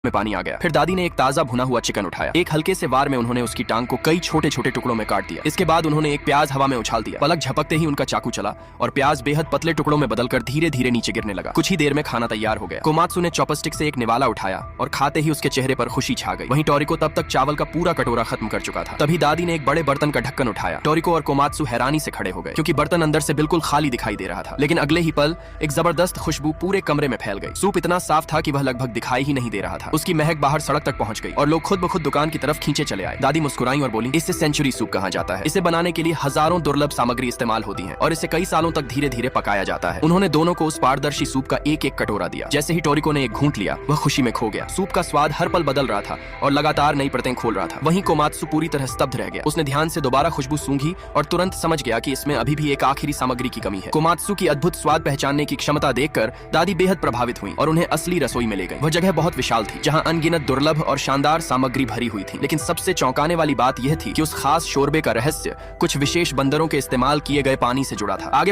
में पानी आ गया। फिर दादी ने एक ताजा भुना हुआ चिकन उठाया। एक हल्के से वार में उन्होंने उसकी टांग को कई छोटे छोटे टुकड़ों में काट दिया। इसके बाद उन्होंने एक प्याज हवा में उछाल दिया। पलक झपकते ही उनका चाकू चला और प्याज बेहद पतले टुकड़ों में बदलकर धीरे धीरे नीचे गिरने लगा। कुछ ही देर में खाना तैयार हो गया। कोमात्सु ने चॉपस्टिक से एक निवाला उठाया और खाते ही उसके चेहरे पर खुशी छा गई। वहीं टोरिको तब तक चावल का पूरा कटोरा खत्म कर चुका था। तभी दादी ने एक बड़े बर्तन का ढक्कन उठाया। टोरिको और कोमात्सु हैरानी से खड़े हो गए क्योंकि बर्तन अंदर से बिल्कुल खाली दिखाई दे रहा था। लेकिन अगले ही पल एक जबरदस्त खुशबू पूरे कमरे में फैल गई। सूप इतना साफ था कि वह लगभग दिखाई ही नहीं दे रहा था। उसकी महक बाहर सड़क तक पहुंच गई और लोग खुद ब खुद दुकान की तरफ खींचे चले आए। दादी मुस्कुराई और बोली, इससे सेंचुरी सूप कहा जाता है। इसे बनाने के लिए हजारों दुर्लभ सामग्री इस्तेमाल होती है और इसे कई सालों तक धीरे धीरे पकाया जाता है। उन्होंने दोनों को उस पारदर्शी सूप का एक एक कटोरा दिया। जैसे ही टोरिको ने एक घूंट लिया, वह खुशी में खो गया। सूप का स्वाद हर पल बदल रहा था और लगातार नई परतें खोल रहा था। वहीं कोमात्सु पूरी तरह स्तब्ध रह गया। उसने ध्यान से दोबारा खुशबू सूंघी और तुरंत समझ गया कि इसमें अभी भी एक आखिरी सामग्री की कमी है। कोमात्सु की अद्भुत स्वाद पहचानने की क्षमता देखकर दादी बेहद प्रभावित हुई और उन्हें असली रसोई में ले गई। वह जगह बहुत विशाल थी जहां अनगिनत दुर्लभ और शानदार सामग्री भरी हुई थी। लेकिन सबसे चौंकाने वाली बात यह थी कि उस खास शोरबे का रहस्य कुछ विशेष बंदरों के इस्तेमाल किए गए पानी से जुड़ा था। आगे